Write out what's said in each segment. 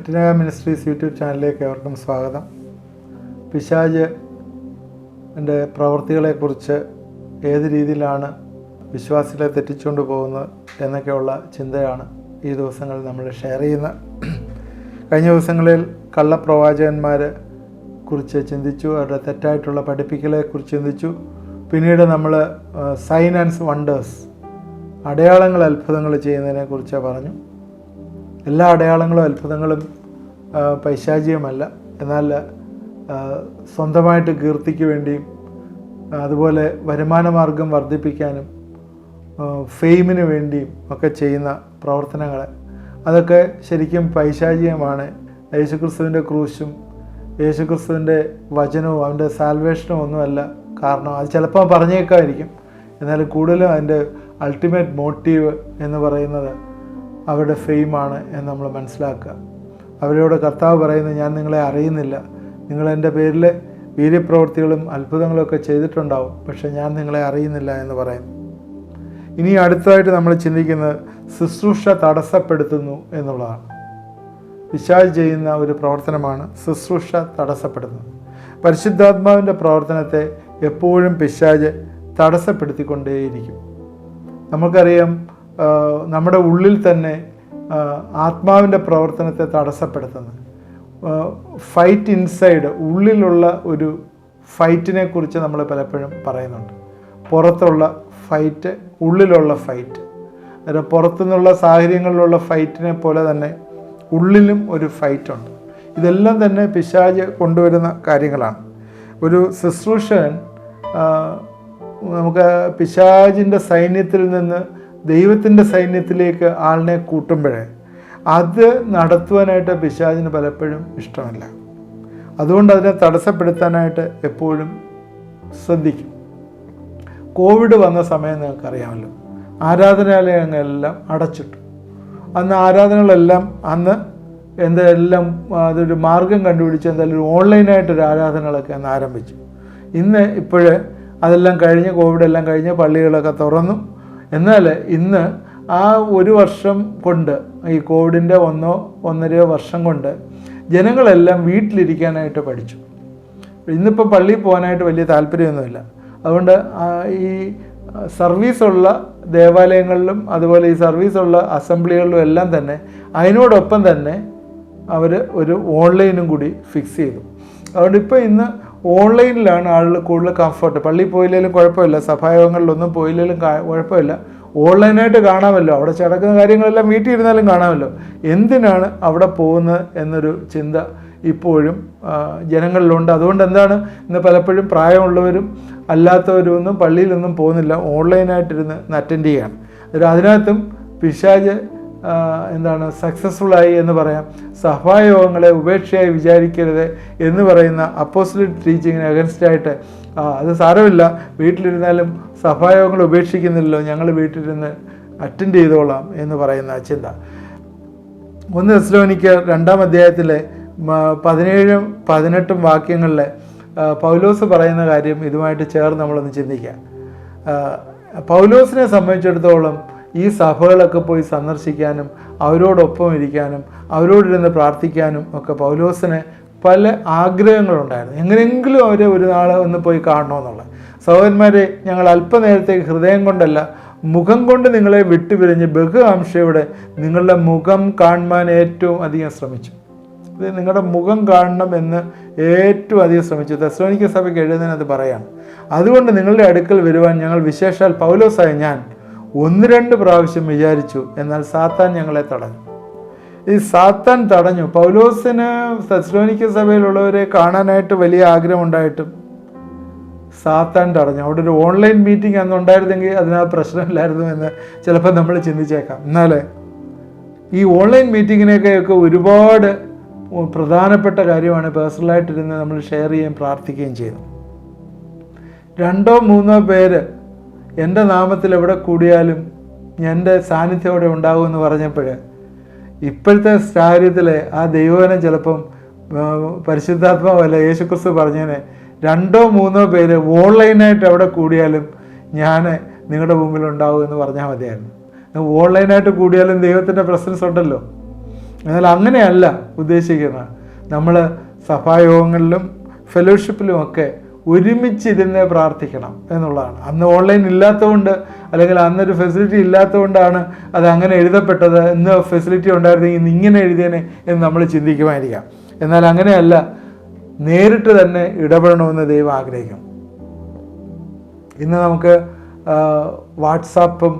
മെറ്റിനക ministries YouTube ചാനലിലേക്ക് ഏവർക്കും സ്വാഗതം. പിശാച് എൻ്റെ പ്രവൃത്തികളെക്കുറിച്ച് ഏത് രീതിയിലാണ് വിശ്വാസികളെ തെറ്റിച്ചുകൊണ്ട് പോകുന്നത് എന്നൊക്കെയുള്ള ചിന്തയാണ് ഈ ദിവസങ്ങളിൽ നമ്മൾ ഷെയർ ചെയ്യുന്നത്. കഴിഞ്ഞ ദിവസങ്ങളിൽ കള്ളപ്രവാചകന്മാരെ കുറിച്ച് ചിന്തിച്ചു, അവരുടെ തെറ്റായിട്ടുള്ള പഠിപ്പിക്കലെക്കുറിച്ച് ചിന്തിച്ചു. പിന്നീട് നമ്മൾ സൈൻ ആൻഡ് വണ്ടേഴ്സ്, അടയാളങ്ങൾ അത്ഭുതങ്ങൾ ചെയ്യുന്നതിനെക്കുറിച്ച് പറഞ്ഞു. എല്ലാ അടയാളങ്ങളും അത്ഭുതങ്ങളും പൈശാചികമല്ല, എന്നാൽ സ്വന്തമായിട്ട് കീർത്തിക്ക് വേണ്ടിയും അതുപോലെ വരുമാന മാർഗം വർദ്ധിപ്പിക്കാനും ഫെയിമിന് വേണ്ടിയും ഒക്കെ ചെയ്യുന്ന പ്രവർത്തനങ്ങൾ, അതൊക്കെ ശരിക്കും പൈശാചികമാണ്. യേശുക്രിസ്തുവിൻ്റെ ക്രൂശും യേശുക്രിസ്തുവിൻ്റെ വചനവും അവൻ്റെ സാൽവേഷനും ഒന്നുമല്ല കാരണം. അത് ചിലപ്പോൾ പറഞ്ഞേക്കായിരിക്കും, എന്നാൽ കൂടുതലും അതിൻ്റെ അൾട്ടിമേറ്റ് മോട്ടീവ് എന്ന് പറയുന്നത് അവരുടെ ഫെയിമാണ് എന്ന് നമ്മൾ മനസ്സിലാക്കുക. അവരോട് കർത്താവ് പറയുന്നത്, ഞാൻ നിങ്ങളെ അറിയുന്നില്ല, നിങ്ങൾ എൻ്റെ പേരിൽ വീര്യപ്രവൃത്തികളും അത്ഭുതങ്ങളൊക്കെ ചെയ്തിട്ടുണ്ടാവും, പക്ഷേ ഞാൻ നിങ്ങളെ അറിയുന്നില്ല എന്ന് പറയുന്നു. ഇനി അടുത്തതായിട്ട് നമ്മൾ ചിന്തിക്കുന്നത് ശുശ്രൂഷ തടസ്സപ്പെടുത്തുന്നു എന്നുള്ളതാണ്. പിശാച് ചെയ്യുന്ന ഒരു പ്രവർത്തനമാണ് ശുശ്രൂഷ തടസ്സപ്പെടുത്തുന്നത്. പരിശുദ്ധാത്മാവിൻ്റെ പ്രവർത്തനത്തെ എപ്പോഴും പിശാച് തടസ്സപ്പെടുത്തിക്കൊണ്ടേയിരിക്കും. നമുക്കറിയാം, നമ്മുടെ ഉള്ളിൽ തന്നെ ആത്മാവിൻ്റെ പ്രവർത്തനത്തെ തടസ്സപ്പെടുത്തുന്നത് ഫൈറ്റ് ഇൻസൈഡ്, ഉള്ളിലുള്ള ഒരു ഫൈറ്റിനെ കുറിച്ച് നമ്മൾ പലപ്പോഴും പറയുന്നുണ്ട്. പുറത്തുള്ള ഫൈറ്റ്, ഉള്ളിലുള്ള ഫൈറ്റ്. അന്നേരം പുറത്തുനിന്നുള്ള സാഹചര്യങ്ങളിലുള്ള ഫൈറ്റിനെ പോലെ തന്നെ ഉള്ളിലും ഒരു ഫൈറ്റുണ്ട്. ഇതെല്ലാം തന്നെ പിശാച് കൊണ്ടുവരുന്ന കാര്യങ്ങളാണ്. ഒരു ശുശ്രൂഷകൻ നമുക്ക് പിശാചിൻ്റെ സൈന്യത്തിൽ നിന്ന് ദൈവത്തിൻ്റെ സൈന്യത്തിലേക്ക് ആളിനെ കൂട്ടുമ്പോഴേ അത് നടത്തുവാനായിട്ട് പിശാചിന് പലപ്പോഴും ഇഷ്ടമല്ല. അതുകൊണ്ട് അതിനെ തടസ്സപ്പെടുത്താനായിട്ട് എപ്പോഴും ശ്രദ്ധിക്കും. കോവിഡ് വന്ന സമയം നിങ്ങൾക്കറിയാമല്ലോ, ആരാധനാലയങ്ങളെല്ലാം അടച്ചിട്ടു. അന്ന് ആരാധനകളെല്ലാം എന്തെല്ലാം അതൊരു മാർഗം കണ്ടുപിടിച്ച് എന്തായാലും ഓൺലൈനായിട്ടൊരു ആരാധനകളൊക്കെ അന്ന് ആരംഭിച്ചു. ഇപ്പോഴേ അതെല്ലാം കഴിഞ്ഞ്, കോവിഡെല്ലാം കഴിഞ്ഞ് പള്ളികളൊക്കെ തുറന്നു. എന്നാൽ ഇന്ന് ആ ഒരു വർഷം കൊണ്ട്, ഈ കോവിഡിൻ്റെ 1.5 വർഷം കൊണ്ട് ജനങ്ങളെല്ലാം വീട്ടിലിരിക്കാനായിട്ട് പഠിച്ചു. ഇന്നിപ്പോൾ പള്ളിയിൽ പോകാനായിട്ട് വലിയ താല്പര്യമൊന്നുമില്ല. അതുകൊണ്ട് ഈ സർവീസുള്ള ദേവാലയങ്ങളിലും അതുപോലെ ഈ സർവീസുള്ള അസംബ്ലികളിലും എല്ലാം തന്നെ അതിനോടൊപ്പം തന്നെ അവർ ഒരു ഓൺലൈനും കൂടി ഫിക്സ് ചെയ്തു. അതുകൊണ്ട് ഇപ്പോൾ ഇന്ന് ഓൺലൈനിലാണ് ആളുകൾ കൂടുതൽ കംഫർട്ട്. പള്ളിയിൽ പോയില്ലെങ്കിലും കുഴപ്പമില്ല, സഭായോഗങ്ങളിലൊന്നും പോയില്ലെങ്കിലും കുഴപ്പമില്ല, ഓൺലൈനായിട്ട് കാണാമല്ലോ, അവിടെ നടക്കുന്ന കാര്യങ്ങളെല്ലാം വീട്ടിൽ ഇരുന്നാലും കാണാമല്ലോ, എന്തിനാണ് അവിടെ പോകുന്നത് എന്നൊരു ചിന്ത ഇപ്പോഴും ജനങ്ങളിലുണ്ട്. അതുകൊണ്ട് എന്താണ്, ഇന്ന് പലപ്പോഴും പ്രായമുള്ളവരും അല്ലാത്തവരും ഒന്നും പള്ളിയിലൊന്നും പോകുന്നില്ല, ഓൺലൈനായിട്ടിരുന്ന് അറ്റൻഡ് ചെയ്യുകയാണ്. അതിനകത്തും പിശാച് സക്സസ്ഫുള്ളായി എന്ന് പറയാം. സഭായോഗങ്ങളെ ഉപേക്ഷയായി വിചാരിക്കരുത് എന്ന് പറയുന്ന അപ്പോസ്റ്റലിക് ടീച്ചിങ്ങിന് അഗൻസ്റ്റായിട്ട് അത് സാരമില്ല, വീട്ടിലിരുന്നാലും സഭായോഗങ്ങൾ ഉപേക്ഷിക്കുന്നില്ലല്ലോ, ഞങ്ങൾ വീട്ടിലിരുന്ന് അറ്റൻഡ് ചെയ്തോളാം എന്ന് പറയുന്ന ചിന്ത. 1 തെസ്സലോനിക്കർ 2-ാം അധ്യായത്തിലെ 17-18 വാക്യങ്ങളിലെ പൗലോസ് പറയുന്ന കാര്യം ഇതുമായിട്ട് ചേർന്ന് നമ്മളൊന്ന് ചിന്തിക്കുക. പൗലോസിനെ സംബന്ധിച്ചിടത്തോളം ഈ സഭകളൊക്കെ പോയി സന്ദർശിക്കാനും അവരോടൊപ്പം ഇരിക്കാനും അവരോടിരുന്ന് പ്രാർത്ഥിക്കാനും ഒക്കെ പൗലോസിന് പല ആഗ്രഹങ്ങളുണ്ടായിരുന്നു. എങ്ങനെയെങ്കിലും അവരെ ഒരു നാൾ ഒന്ന് പോയി കാണണമെന്നുള്ള. സഹോദരന്മാരെ, ഞങ്ങൾ അല്പനേരത്തേക്ക് ഹൃദയം കൊണ്ടല്ല, മുഖം കൊണ്ട് നിങ്ങളെ വിട്ടുപിരിഞ്ഞ് ബഹുആംക്ഷയോടെ നിങ്ങളുടെ മുഖം കാണുവാൻ ഏറ്റവും അധികം ശ്രമിച്ചു. ഇത് നിങ്ങളുടെ മുഖം കാണണം എന്ന് ഏറ്റവും അധികം ശ്രമിച്ചു. തെസ്സലോനിക്ക സഭയ്ക്ക് എഴുതുന്നതിനത് പറയാണ്. അതുകൊണ്ട് നിങ്ങളുടെ അടുക്കൽ വരുവാൻ ഞങ്ങൾ, വിശേഷാൽ പൗലോസായ ഞാൻ, 1-2 പ്രാവശ്യം വിചാരിച്ചു, എന്നാൽ സാത്താൻ ഞങ്ങളെ തടഞ്ഞു. ഈ സാത്താൻ തടഞ്ഞു. പൗലോസിന് തെസ്സലോനിക്ക സഭയിലുള്ളവരെ കാണാനായിട്ട് വലിയ ആഗ്രഹമുണ്ടായിട്ടും സാത്താൻ തടഞ്ഞു. അവിടെ ഒരു ഓൺലൈൻ മീറ്റിംഗ് അന്ന് ഉണ്ടായിരുന്നെങ്കിൽ അതിനകത്ത് പ്രശ്നമില്ലായിരുന്നു എന്ന് ചിലപ്പോൾ നമ്മൾ ചിന്തിച്ചേക്കാം. എന്നാൽ ഈ ഓൺലൈൻ മീറ്റിങ്ങിനെയൊക്കെ ഒരുപാട് പ്രധാനപ്പെട്ട കാര്യമാണ് പേഴ്സണലായിട്ടിരുന്ന് നമ്മൾ ഷെയർ ചെയ്യുകയും പ്രാർത്ഥിക്കുകയും ചെയ്യുന്നു. 2-3 പേര് എൻ്റെ നാമത്തിൽ എവിടെ കൂടിയാലും എൻ്റെ സാന്നിധ്യം അവിടെ ഉണ്ടാകുമെന്ന് പറഞ്ഞപ്പോൾ ഇപ്പോഴത്തെ സാഹചര്യത്തിൽ ആ ദൈവവചനം ചിലപ്പം പരിശുദ്ധാത്മാവല്ല യേശുക്രിസ്തു പറഞ്ഞതിനെ 2-3 പേര് ഓൺലൈനായിട്ട് എവിടെ കൂടിയാലും ഞാൻ നിങ്ങളുടെ മുമ്പിൽ ഉണ്ടാവും എന്ന് പറഞ്ഞാൽ മതിയായിരുന്നു. ഓൺലൈനായിട്ട് കൂടിയാലും ദൈവത്തിൻ്റെ പ്രസൻസ് ഉണ്ടല്ലോ. എന്നാൽ അങ്ങനെയല്ല ഉദ്ദേശിക്കുന്നത്. നമ്മൾ സഭായോഗങ്ങളിലും ഫെലോഷിപ്പിലുമൊക്കെ ഒരുമിച്ചിരുന്ന് പ്രാർത്ഥിക്കണം എന്നുള്ളതാണ്. അന്ന് ഓൺലൈൻ ഇല്ലാത്തതുകൊണ്ട്, അല്ലെങ്കിൽ അന്നൊരു ഫെസിലിറ്റി ഇല്ലാത്തതുകൊണ്ടാണ് അത് അങ്ങനെ എഴുതപ്പെട്ടത്. ഇന്ന് ഫെസിലിറ്റി ഉണ്ടായിരുന്നെങ്കിൽ ഇന്ന് ഇങ്ങനെ എഴുതിയേനെ എന്ന് നമ്മൾ ചിന്തിക്കുമായിരിക്കാം. എന്നാൽ അങ്ങനെയല്ല, നേരിട്ട് തന്നെ ഇടപെടണമെന്ന് ദൈവം ആഗ്രഹിക്കും. ഇന്ന് നമുക്ക് വാട്സാപ്പും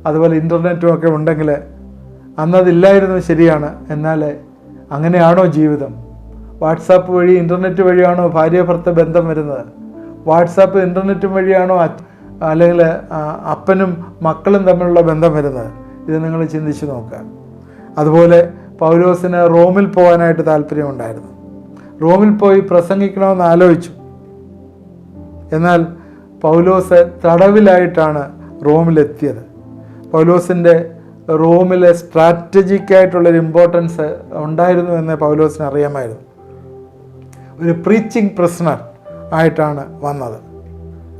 അതുപോലെ ഇൻ്റർനെറ്റും ഒക്കെ ഉണ്ടെങ്കിൽ അന്നതില്ലായിരുന്നു, ശരിയാണ്. എന്നാൽ അങ്ങനെയാണോ ജീവിതം? വാട്സാപ്പ് വഴി ഇൻ്റർനെറ്റ് വഴിയാണോ ഭാര്യ ഭർത്ത ബന്ധം വരുന്നത്? വാട്സാപ്പ് ഇൻ്റർനെറ്റും വഴിയാണോ അല്ലെങ്കിൽ അപ്പനും മക്കളും തമ്മിലുള്ള ബന്ധം വരുന്നത്? ഇത് നിങ്ങൾ ചിന്തിച്ച് നോക്കുക. അതുപോലെ പൗലോസിന് റോമിൽ പോകാനായിട്ട് താല്പര്യമുണ്ടായിരുന്നു. റോമിൽ പോയി പ്രസംഗിക്കണമെന്ന് ആലോചിച്ചു. എന്നാൽ പൗലോസ് തടവിലായിട്ടാണ് റോമിലെത്തിയത്. പൗലോസിൻ്റെ റോമിലെ സ്ട്രാറ്റജിക്കായിട്ടുള്ളൊരു ഇമ്പോർട്ടൻസ് ഉണ്ടായിരുന്നു എന്ന് പൗലോസിന് അറിയാമായിരുന്നു. ഒരു പ്രീച്ചിങ് പ്രിസണർ ആയിട്ടാണ് വന്നത്.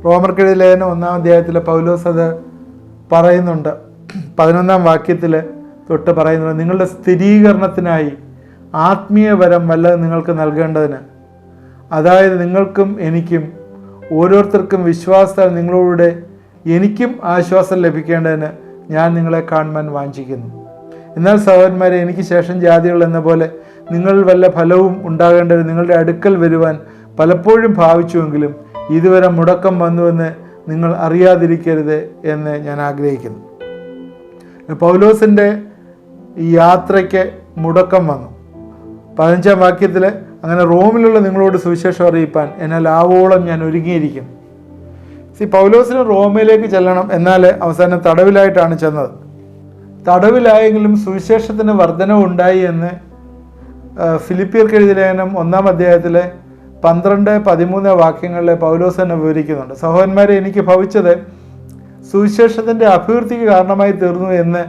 റോമർക്കെഴുതിയ ലേഖനം 1-ാം അധ്യായത്തിൽ പൗലോസ് അത് പറയുന്നുണ്ട്. 11-ാം വാക്യത്തിൽ തൊട്ട് പറയുന്നുണ്ട്, നിങ്ങളുടെ സ്ഥിരീകരണത്തിനായി ആത്മീയ വരം വല്ലതും നിങ്ങൾക്ക് നൽകേണ്ടതിന്, അതായത് നിങ്ങൾക്കും എനിക്കും ഓരോരുത്തർക്കും വിശ്വാസത്താൽ നിങ്ങളോട് എനിക്കും ആശ്വാസം ലഭിക്കേണ്ടതിന് ഞാൻ നിങ്ങളെ കാണുവാൻ വാഞ്ചിക്കുന്നു. എന്നാൽ സഹോദരന്മാരെ, എനിക്ക് ശേഷം ജാതികൾ എന്ന പോലെ നിങ്ങൾ വല്ല ഫലവും ഉണ്ടാകേണ്ടത് നിങ്ങളുടെ അടുക്കൽ വരുവാൻ പലപ്പോഴും ഭാവിച്ചുവെങ്കിലും ഇതുവരെ മുടക്കം വന്നുവെന്ന് നിങ്ങൾ അറിയാതിരിക്കരുത് എന്ന് ഞാൻ ആഗ്രഹിക്കുന്നു. പൗലോസിൻ്റെ ഈ യാത്രയ്ക്ക് മുടക്കം വന്നു. 15-ാം വാക്യത്തിൽ, അങ്ങനെ റോമിലുള്ള നിങ്ങളോട് സുവിശേഷം അറിയിപ്പാൻ എന്നാൽ ആവോളം ഞാൻ ഒരുങ്ങിയിരിക്കും. പൗലോസിന് റോമിലേക്ക് ചെല്ലണം, എന്നാൽ അവസാനം തടവിലായിട്ടാണ് ചെന്നത്. തടവിലായെങ്കിലും സുവിശേഷത്തിന് വർധനവ് ഉണ്ടായി എന്ന് ഫിലിപ്പിയർക്ക് എഴുതിയ ലേഖനം 1-ാം അധ്യായത്തിലെ 12-13 വാക്യങ്ങളിലെ പൗലോസ് തന്നെ വിവരിക്കുന്നുണ്ട്. സഹോദരന്മാരെ, എനിക്ക് ഭവിച്ചത് സുവിശേഷത്തിൻ്റെ അഭിവൃദ്ധിക്ക് കാരണമായി തീർന്നു എന്ന്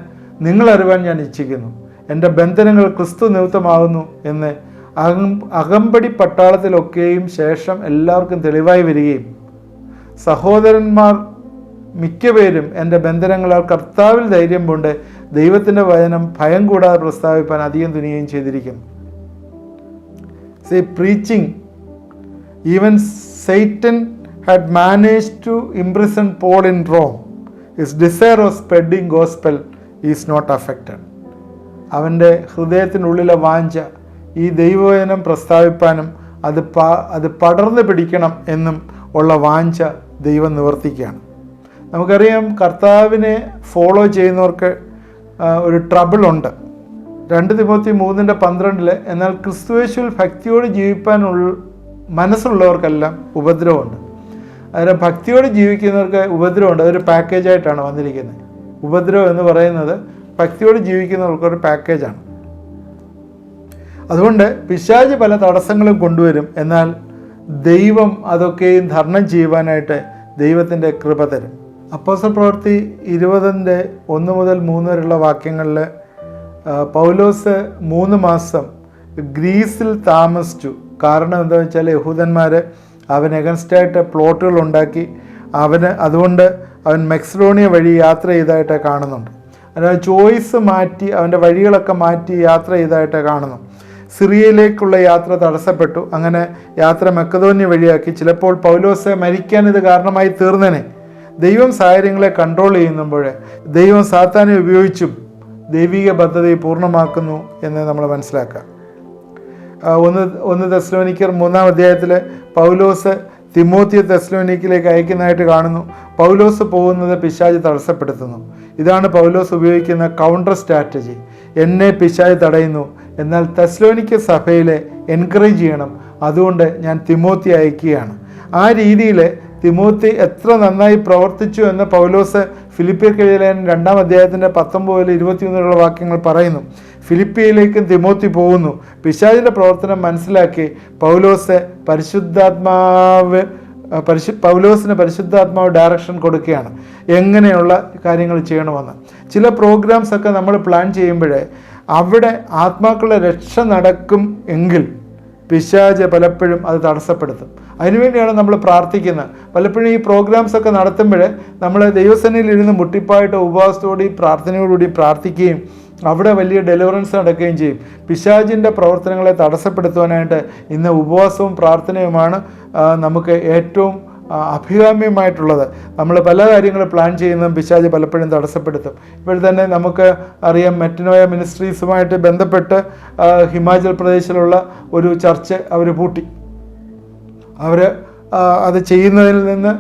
നിങ്ങൾ അറിവാൻ ഞാൻ ഇച്ഛിക്കുന്നു. എൻ്റെ ബന്ധനങ്ങൾ ക്രിസ്തു നിമിത്തമാകുന്നു എന്ന് അകമ്പടി പട്ടാളത്തിലൊക്കെയും ശേഷം എല്ലാവർക്കും തെളിവായി വരികയും സഹോദരന്മാർ മിക്കപേരും എൻ്റെ ബന്ധനങ്ങളാൽ കർത്താവിൽ ധൈര്യം കൊണ്ട് ദൈവത്തിൻ്റെ വചനം ഭയം കൂടാതെ പ്രസ്താവിപ്പാൻ അധികം തുനിയുകയും ചെയ്തിരിക്കുന്നു. preaching, even Satan had managed to imprison Paul in Rome. His desire of spreading gospel is not affected. അവൻ്റെ ഹൃദയത്തിനുള്ളിലെ വാഞ്ച ഈ ദൈവവചനം പ്രസ്താവിപ്പാനും അത് പടർന്നു പിടിക്കണം എന്നും ഉള്ള വാഞ്ച ദൈവം നിവർത്തിക്കുകയാണ്. നമുക്കറിയാം, കർത്താവിനെ ഫോളോ ചെയ്യുന്നവർക്ക് ഒരു ട്രബിളുണ്ട്. 2 തിമോത്തി 3:12 എന്നാൽ ക്രിസ്തുയേശുവിൽ ഭക്തിയോട് ജീവിപ്പാനുള്ള മനസ്സുള്ളവർക്കെല്ലാം ഉപദ്രവമുണ്ട്. അന്നേരം ഭക്തിയോട് ജീവിക്കുന്നവർക്ക് ഉപദ്രവമുണ്ട്. അതൊരു പാക്കേജായിട്ടാണ് വന്നിരിക്കുന്നത്. ഉപദ്രവം എന്ന് പറയുന്നത് ഭക്തിയോട് ജീവിക്കുന്നവർക്കൊരു പാക്കേജാണ്. അതുകൊണ്ട് പിശാച് പല തടസ്സങ്ങളും കൊണ്ടുവരും. എന്നാൽ ദൈവം അതൊക്കെയും തരണം ചെയ്യുവാനായിട്ട് ദൈവത്തിൻ്റെ കൃപ തരും. അപ്പോസ്തല പ്രവൃത്തി 20:1-3 വരെയുള്ള വാക്യങ്ങളിൽ പൗലോസ് 3 മാസം ഗ്രീസിൽ താമസിച്ചു. കാരണം എന്താണെന്ന് വെച്ചാൽ യഹൂദന്മാർ അവന് എഗൻസ്റ്റായിട്ട് പ്ലോട്ടുകൾ ഉണ്ടാക്കി. അതുകൊണ്ട് അവൻ മെക്സിഡോണിയ വഴി യാത്ര ചെയ്തതായിട്ട് കാണുന്നുണ്ട്. അതിന് ചോയ്സ് മാറ്റി, അവൻ്റെ വഴികളൊക്കെ മാറ്റി യാത്ര ചെയ്തതായിട്ട് കാണുന്നു. സിറിയയിലേക്കുള്ള യാത്ര തടസ്സപ്പെട്ടു. അങ്ങനെ യാത്ര മക്കതോന്യ വഴിയാക്കി. ചിലപ്പോൾ പൗലോസ് മരിക്കാൻ ഇത് കാരണമായി തീർന്നേനെ. ദൈവം സാഹചര്യങ്ങളെ കൺട്രോൾ ചെയ്യുമ്പോൾ ദൈവം സാത്താനെ ഉപയോഗിച്ചും ദൈവിക പദ്ധതി പൂർണ്ണമാക്കുന്നു എന്ന് നമ്മൾ മനസ്സിലാക്കുക. 1 തെസ്സലോനിക്കർ 3-ാം അധ്യായത്തിൽ പൗലോസ് തിമോത്തിയെ തെസ്സലോനിക്കിലേക്ക് അയക്കുന്നതായിട്ട് കാണുന്നു. പൗലോസ് പോകുന്നത് പിശാച് തടസ്സപ്പെടുത്തുന്നു. ഇതാണ് പൗലോസ് ഉപയോഗിക്കുന്ന കൗണ്ടർ സ്ട്രാറ്റജി. എന്നെ പിശാച് തടയുന്നു, എന്നാൽ തെസ്സലോനിക്ക സഭയിലെ എൻകറേജ് ചെയ്യണം, അതുകൊണ്ട് ഞാൻ തിമോത്തി അയക്കുകയാണ്. ആ രീതിയിൽ തിമോത്തി എത്ര നന്നായി പ്രവർത്തിച്ചു എന്ന് പൗലോസ് ഫിലിപ്പിയർക്ക് എഴുതിയ ലേഖനം 2-ാം അധ്യായത്തിൻ്റെ 19-21 വാക്യങ്ങൾ പറയുന്നു. ഫിലിപ്പിയയിലേക്കും തിമോത്തി പോകുന്നു. പിശാചിൻ്റെ പ്രവർത്തനം മനസ്സിലാക്കി പൗലോസിന് പരിശുദ്ധാത്മാവ് ഡയറക്ഷൻ കൊടുക്കുകയാണ്, എങ്ങനെയുള്ള കാര്യങ്ങൾ ചെയ്യണമെന്ന്. ചില പ്രോഗ്രാംസൊക്കെ നമ്മൾ പ്ലാൻ ചെയ്യുമ്പോഴേ അവിടെ ആത്മാക്കളുടെ രക്ഷ നടക്കും എങ്കിൽ പിശാച് പലപ്പോഴും അത് തടസ്സപ്പെടുത്തും. അതിനുവേണ്ടിയാണ് നമ്മൾ പ്രാർത്ഥിക്കുന്നത്. പലപ്പോഴും ഈ പ്രോഗ്രാംസൊക്കെ നടത്തുമ്പോൾ നമ്മൾ ദൈവസന്നിധിയിൽ ഇരുന്ന് മുട്ടിപ്പായിട്ട് ഉപവാസത്തോടെയും പ്രാർത്ഥനയോടുകൂടി പ്രാർത്ഥിക്കുകയും അവിടെ വലിയ ഡെലിവറൻസ് നടക്കുകയും ചെയ്യും. പിശാചിൻ്റെ പ്രവർത്തനങ്ങളെ തടസ്സപ്പെടുത്തുവാനായിട്ട് ഇന്ന് ഉപവാസവും പ്രാർത്ഥനയുമാണ് നമുക്ക് ഏറ്റവും അഭികാമ്യമായിട്ടുള്ളത്. നമ്മൾ പല കാര്യങ്ങൾ പ്ലാൻ ചെയ്യുന്നതും പിശാച് പലപ്പോഴും തടസ്സപ്പെടുത്തും. ഇപ്പോൾ തന്നെ നമുക്ക് അറിയാം, മെറ്റനോയ മിനിസ്ട്രീസുമായിട്ട് ബന്ധപ്പെട്ട് ഹിമാചൽ പ്രദേശിലുള്ള ഒരു ചർച്ച് അവർ പൂട്ടി. അവർ അത് ചെയ്യുന്നതിൽ നിന്ന്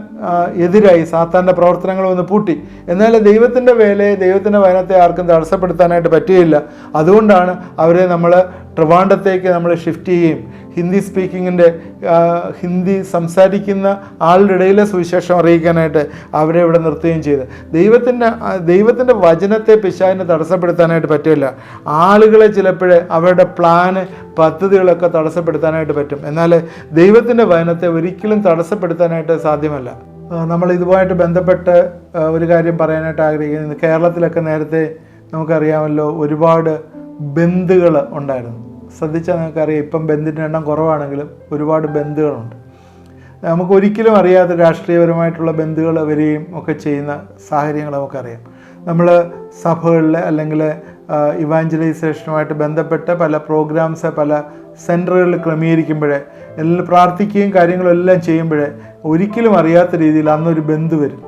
എതിരായി സാത്താൻ്റെ പ്രവർത്തനങ്ങൾ ഒന്ന് പൂട്ടി. എന്നാൽ ദൈവത്തിൻ്റെ വേലയെ, ദൈവത്തിൻ്റെ വചനത്തെ ആർക്കും തടസ്സപ്പെടുത്താനായിട്ട് പറ്റുകയില്ല. അതുകൊണ്ടാണ് അവരെ നമ്മൾ ട്രിവാൻഡ്രത്തേക്ക് നമ്മൾ ഷിഫ്റ്റ് ചെയ്യുകയും ഹിന്ദി സ്പീക്കിങ്ങിൻ്റെ ഹിന്ദി സംസാരിക്കുന്ന ആളുടെ ഇടയിലെ സുവിശേഷം അറിയിക്കാനായിട്ട് അവരെ ഇവിടെ നിർത്തുകയും ചെയ്ത്. ദൈവത്തിൻ്റെ വചനത്തെ പിശാചിനെ തടസ്സപ്പെടുത്താനായിട്ട് പറ്റില്ല. ആളുകളെ ചിലപ്പോഴേ അവരുടെ പ്ലാന്, പദ്ധതികളൊക്കെ തടസ്സപ്പെടുത്താനായിട്ട് പറ്റും. എന്നാൽ ദൈവത്തിൻ്റെ വചനത്തെ ഒരിക്കലും തടസ്സപ്പെടുത്താനായിട്ട് സാധ്യമല്ല. നമ്മൾ ഇതുമായിട്ട് ബന്ധപ്പെട്ട് ഒരു കാര്യം പറയാനായിട്ട് ആഗ്രഹിക്കുന്നത്, കേരളത്തിലൊക്കെ നേരത്തെ നമുക്കറിയാമല്ലോ ഒരുപാട് ബന്ധുകൾ ഉണ്ടായിരുന്നു. ശ്രദ്ധിച്ചാൽ നമുക്കറിയാം, ഇപ്പം ബന്ധിൻ്റെ എണ്ണം കുറവാണെങ്കിലും ഒരുപാട് ബന്ധുകളുണ്ട്. നമുക്ക് ഒരിക്കലും അറിയാത്ത രാഷ്ട്രീയപരമായിട്ടുള്ള ബന്ധുകൾ വരികയും ഒക്കെ ചെയ്യുന്ന സാഹചര്യങ്ങൾ നമുക്കറിയാം. നമ്മൾ സഭകളിലെ അല്ലെങ്കിൽ ഇവാഞ്ചലൈസേഷനുമായിട്ട് ബന്ധപ്പെട്ട പല പ്രോഗ്രാംസ് പല സെൻറ്ററുകളിൽ ക്രമീകരിക്കുമ്പോഴേ, എല്ലാം പ്രാർത്ഥിക്കുകയും കാര്യങ്ങളെല്ലാം ചെയ്യുമ്പോഴേ ഒരിക്കലും അറിയാത്ത രീതിയിൽ അന്നൊരു ബന്ധു വരും.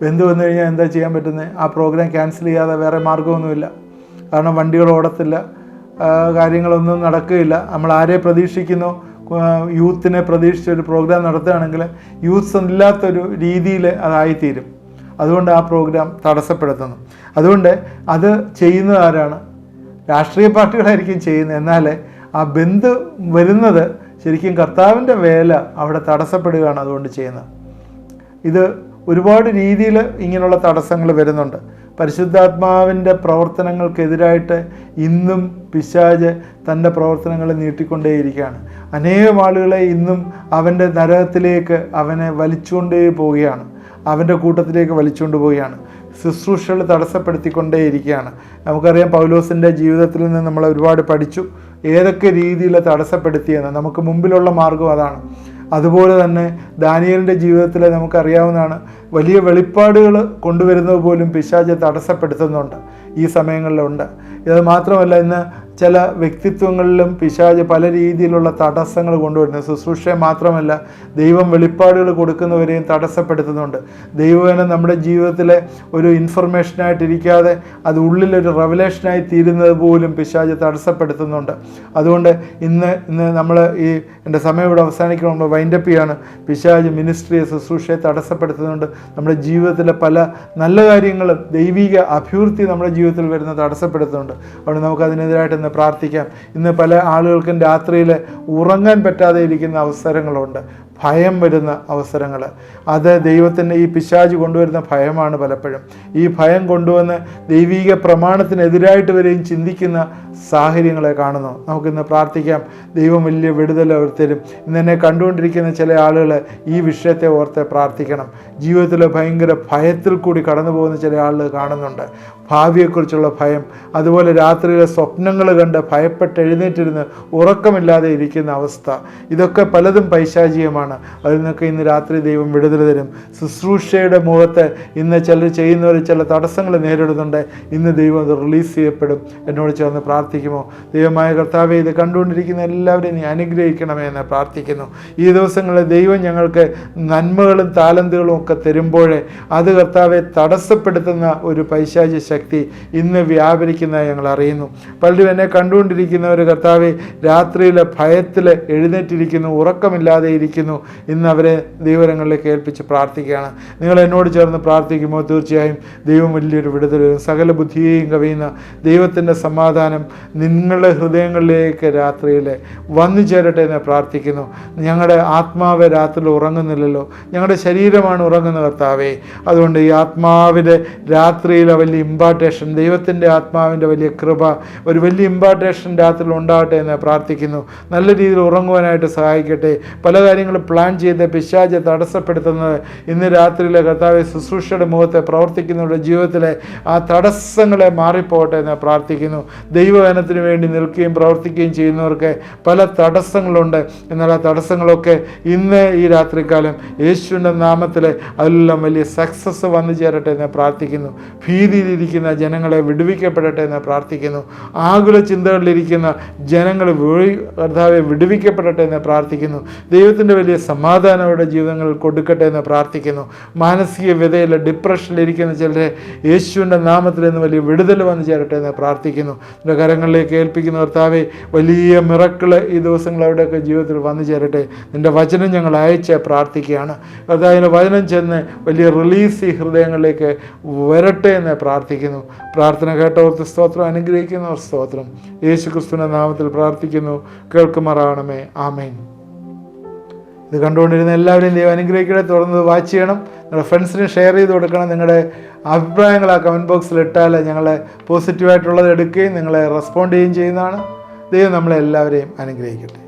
ബന്ധു വന്നു കഴിഞ്ഞാൽ എന്താ ചെയ്യാൻ പറ്റുന്നത്? ആ പ്രോഗ്രാം ക്യാൻസൽ ചെയ്യാതെ വേറെ മാർഗ്ഗമൊന്നുമില്ല. കാരണം വണ്ടികൾ ഓടത്തില്ല, കാര്യങ്ങളൊന്നും നടക്കുകയില്ല. നമ്മൾ ആരെ പ്രതീക്ഷിക്കുന്നു? യൂത്തിനെ പ്രതീക്ഷിച്ചൊരു പ്രോഗ്രാം നടത്തുകയാണെങ്കിൽ യൂത്ത്സ് ഇല്ലാത്തൊരു രീതിയിൽ അതായിത്തീരും. അതുകൊണ്ട് ആ പ്രോഗ്രാം തടസ്സപ്പെടുത്തുന്നു. അതുകൊണ്ട് അത് ചെയ്യുന്നത് ആരാണ്? രാഷ്ട്രീയ പാർട്ടികളായിരിക്കും ചെയ്യുന്നത്. എന്നാൽ ആ ബന്ധു വരുന്നത് ശരിക്കും കർത്താവിൻ്റെ വേല അവിടെ തടസ്സപ്പെടുകയാണ് അതുകൊണ്ട് ചെയ്യുന്നത്. ഇത് ഒരുപാട് രീതിയിൽ ഇങ്ങനെയുള്ള തടസ്സങ്ങൾ വരുന്നുണ്ട്. പരിശുദ്ധാത്മാവിൻ്റെ പ്രവർത്തനങ്ങൾക്കെതിരായിട്ട് ഇന്നും പിശാച് തൻ്റെ പ്രവർത്തനങ്ങൾ നീട്ടിക്കൊണ്ടേയിരിക്കുകയാണ്. അനേകം ആളുകളെ ഇന്നും അവൻ്റെ നരകത്തിലേക്ക് അവനെ വലിച്ചുകൊണ്ടേ പോവുകയാണ്, അവൻ്റെ കൂട്ടത്തിലേക്ക് വലിച്ചുകൊണ്ട് പോവുകയാണ്. ശുശ്രൂഷകൾ തടസ്സപ്പെടുത്തിക്കൊണ്ടേയിരിക്കുകയാണ്. നമുക്കറിയാം, പൗലോസിൻ്റെ ജീവിതത്തിൽ നിന്ന് നമ്മൾ ഒരുപാട് പഠിച്ചു ഏതൊക്കെ രീതിയിൽ തടസ്സപ്പെടുത്തിയെന്ന്. നമുക്ക് മുമ്പിലുള്ള മാർഗം അതാണ്. അതുപോലെ തന്നെ ദാനിയേലിൻ്റെ ജീവിതത്തിൽ നമുക്കറിയാവുന്നതാണ്, വലിയ വെളിപ്പാടുകൾ കൊണ്ടുവരുന്നത് പോലും പിശാച് തടസ്സപ്പെടുത്തുന്നുണ്ട്, ഈ സമയങ്ങളിലുണ്ട്. ഇത് മാത്രമല്ല, ഇന്ന് ചില വ്യക്തിത്വങ്ങളിലും പിശാച് പല രീതിയിലുള്ള തടസ്സങ്ങൾ കൊണ്ടുവരുന്നത്. ശുശ്രൂഷയെ മാത്രമല്ല, ദൈവം വെളിപ്പാടുകൾ കൊടുക്കുന്നവരെയും തടസ്സപ്പെടുത്തുന്നുണ്ട്. ദൈവവചനം നമ്മുടെ ജീവിതത്തിലെ ഒരു ഇൻഫർമേഷനായിട്ടിരിക്കാതെ അത് ഉള്ളിലൊരു റെവലേഷനായി തീരുന്നത് പോലും പിശാച് തടസ്സപ്പെടുത്തുന്നുണ്ട്. അതുകൊണ്ട് ഇന്ന് നമ്മൾ എൻ്റെ സമയം ഇവിടെ അവസാനിക്കുമ്പോൾ നമ്മൾ വൈൻഡപ്പ് ചെയ്യാണ്. പിശാച് മിനിസ്ട്രിയെ, ശുശ്രൂഷയെ തടസ്സപ്പെടുത്തുന്നുണ്ട്. നമ്മുടെ ജീവിതത്തിലെ പല നല്ല കാര്യങ്ങളും, ദൈവിക അഭിവൃദ്ധി നമ്മുടെ ജീവിതത്തിൽ വരുന്ന തടസ്സപ്പെടുത്തുന്നുണ്ട്. അതുകൊണ്ട് നമുക്കതിനെതിരായിട്ട് പ്രാർത്ഥിക്കാം. ഇന്ന് പല ആളുകൾക്കും രാത്രിയിൽ ഉറങ്ങാൻ പറ്റാതെ ഇരിക്കുന്ന അവസരങ്ങളുണ്ട്, ഭയം വരുന്ന അവസരങ്ങൾ. അത് ദൈവത്തിൻ്റെ ഈ പിശാച് കൊണ്ടുവരുന്ന ഭയമാണ് പലപ്പോഴും. ഈ ഭയം കൊണ്ടുവന്ന് ദൈവിക പ്രമാണത്തിനെതിരായിട്ട് വരെയും ചിന്തിക്കുന്ന സാഹചര്യങ്ങളെ കാണുന്നു. നമുക്കിന്ന് പ്രാർത്ഥിക്കാം, ദൈവം വലിയ വിടുതൽ അവർ തരും. ഇന്നെന്നെ കണ്ടുകൊണ്ടിരിക്കുന്ന ചില ആളുകൾ ഈ വിഷയത്തെ ഓർത്ത് പ്രാർത്ഥിക്കണം. ജീവിതത്തിൽ ഭയങ്കര ഭയത്തിൽ കൂടി കടന്നു പോകുന്ന ചില ആളുകൾ കാണുന്നുണ്ട്. ഭാവിയെക്കുറിച്ചുള്ള ഭയം, അതുപോലെ രാത്രിയിലെ സ്വപ്നങ്ങൾ കണ്ട് ഭയപ്പെട്ട് എഴുന്നേറ്റിരുന്ന് ഉറക്കമില്ലാതെ ഇരിക്കുന്ന അവസ്ഥ, ഇതൊക്കെ പലതും പൈശാചികമാണ്. അതിൽ നിന്നൊക്കെ ഇന്ന് രാത്രി ദൈവം വിടുതൽ തരും. ശുശ്രൂഷയുടെ മുഖത്ത് ഇന്ന് ചിലർ ചെയ്യുന്നവർ ചില തടസ്സങ്ങൾ നേരിടുന്നുണ്ട്. ഇന്ന് ദൈവം അത് റിലീസ് ചെയ്യപ്പെടും. എന്നോട് ചേർന്ന് പ്രാർത്ഥിക്കുമോ? ദൈവമായ കർത്താവേ, ഇത് കണ്ടുകൊണ്ടിരിക്കുന്ന എല്ലാവരെയും നീ അനുഗ്രഹിക്കണമേ എന്ന് പ്രാർത്ഥിക്കുന്നു. ഈ ദിവസങ്ങളിൽ ദൈവം ഞങ്ങൾക്ക് നന്മകളും താലന്തുകളും ഒക്കെ തരുമ്പോഴേ അത് കർത്താവെ തടസ്സപ്പെടുത്തുന്ന ഒരു പൈശാചി ശക്തി ഇന്ന് വ്യാപരിക്കുന്നതായി ഞങ്ങൾ അറിയുന്നു. പലരും എന്നെ കണ്ടുകൊണ്ടിരിക്കുന്നവർ കർത്താവെ രാത്രിയിലെ ഭയത്തിൽ എഴുന്നേറ്റിരിക്കുന്നു, ഉറക്കമില്ലാതെ ഇരിക്കുന്നു. ഇന്ന് അവരെ ദൈവങ്ങളിലേക്ക് ഏൽപ്പിച്ച് പ്രാർത്ഥിക്കുകയാണ്. നിങ്ങൾ എന്നോട് ചേർന്ന് പ്രാർത്ഥിക്കുമോ? തീർച്ചയായും ദൈവം വലിയൊരു വിടുതൽ വരും. സകല ബുദ്ധിയെയും കവിയുന്ന ദൈവത്തിൻ്റെ സമാധാനം നിങ്ങളുടെ ഹൃദയങ്ങളിലേക്ക് രാത്രിയിൽ വന്നു ചേരട്ടെ എന്ന് പ്രാർത്ഥിക്കുന്നു. ഞങ്ങളുടെ ആത്മാവ് രാത്രിയിൽ ഉറങ്ങുന്നില്ലല്ലോ, ഞങ്ങളുടെ ശരീരമാണ് ഉറങ്ങുന്ന കർത്താവേ. അതുകൊണ്ട് ഈ ആത്മാവിൻ്റെ രാത്രിയിലെ വലിയ ഇമ്പാർട്ടേഷൻ, ദൈവത്തിൻ്റെ ആത്മാവിൻ്റെ വലിയ കൃപ, ഒരു വലിയ ഇമ്പാർട്ടേഷൻ രാത്രിയിൽ ഉണ്ടാകട്ടെ എന്ന് പ്രാർത്ഥിക്കുന്നു. നല്ല രീതിയിൽ ഉറങ്ങുവാനായിട്ട് സഹായിക്കട്ടെ. പല കാര്യങ്ങളും പ്ലാൻ ചെയ്ത് പിശാച് തടസ്സപ്പെടുത്തുന്നത് ഇന്ന് രാത്രിയിലെ കർത്താവെ ശുശ്രൂഷയുടെ മുഖത്തെ പ്രവർത്തിക്കുന്നവരുടെ ജീവിതത്തിലെ ആ തടസ്സങ്ങളെ മാറിപ്പോകട്ടെ എന്ന് പ്രാർത്ഥിക്കുന്നു. ദൈവവചനത്തിന് വേണ്ടി നിൽക്കുകയും പ്രവർത്തിക്കുകയും ചെയ്യുന്നവർക്ക് പല തടസ്സങ്ങളുണ്ട്. എന്നാൽ ആ തടസ്സങ്ങളൊക്കെ ഇന്ന് ഈ രാത്രികാലം യേശുവിൻ്റെ നാമത്തിൽ അതെല്ലാം വലിയ സക്സസ് വന്നു ചേരട്ടെ എന്ന് പ്രാർത്ഥിക്കുന്നു. ഭീതിയിലിരിക്കുന്ന ചിന്തകളിലിരിക്കുന്ന ജനങ്ങളെ വിടുവിക്കപ്പെടട്ടെ എന്ന് പ്രാർത്ഥിക്കുന്നു. ആകുല ചിന്തകളിലിരിക്കുന്ന ജനങ്ങൾ കർത്താവെ വിടുവിക്കപ്പെടട്ടെ എന്ന് പ്രാർത്ഥിക്കുന്നു. ദൈവത്തിൻ്റെ വലിയ സമാധാനം അവരുടെ ജീവിതങ്ങളിൽ കൊടുക്കട്ടെ എന്ന് പ്രാർത്ഥിക്കുന്നു. മാനസിക വ്യതയിലെ ഡിപ്രഷനിലിരിക്കുന്ന ചിലരെ യേശുവിൻ്റെ നാമത്തിൽ നിന്ന് വലിയ വിടുതൽ വന്നു ചേരട്ടെ എന്ന് പ്രാർത്ഥിക്കുന്നു. എൻ്റെ കരങ്ങളിലേക്ക് ഏൽപ്പിക്കുന്ന കർത്താവെ, വലിയ മിറക്കിള് ഈ ദിവസങ്ങൾ അവിടെയൊക്കെ ജീവിതത്തിൽ വന്നു ചേരട്ടെ. നിൻ്റെ വചനം ഞങ്ങൾ അയച്ച് പ്രാർത്ഥിക്കുകയാണ്. കർത്താവിൻ്റെ വചനം ചെന്ന് വലിയ റിലീസ് ഈ ഹൃദയങ്ങളിലേക്ക് വരട്ടെ എന്ന് പ്രാർത്ഥിക്കുന്നു. പ്രാർത്ഥന കേട്ടവർക്ക് സ്തോത്രം, അനുഗ്രഹിക്കുന്നവർ സ്തോത്രം. യേശു ക്രിസ്തുവിൻ്റെ നാമത്തിൽ പ്രാർത്ഥിക്കുന്നു, കേൾക്കുമാറാകണമേ. ആമേൻ. ഇത് കണ്ടുകൊണ്ടിരുന്ന എല്ലാവരെയും ദൈവം അനുഗ്രഹിക്കട്ടെ. തുടർന്ന് വാച്ച് ചെയ്യണം, നിങ്ങളുടെ ഫ്രണ്ട്സിന് ഷെയർ ചെയ്ത് കൊടുക്കണം. നിങ്ങളുടെ അഭിപ്രായങ്ങൾ ആ കമൻറ്റ് ബോക്സിൽ ഇട്ടാൽ ഞങ്ങളെ പോസിറ്റീവായിട്ടുള്ളത് എടുക്കുകയും നിങ്ങളെ റെസ്പോണ്ട് ചെയ്യുകയും ചെയ്യുന്നതാണ്. ദൈവം നമ്മളെല്ലാവരെയും അനുഗ്രഹിക്കട്ടെ.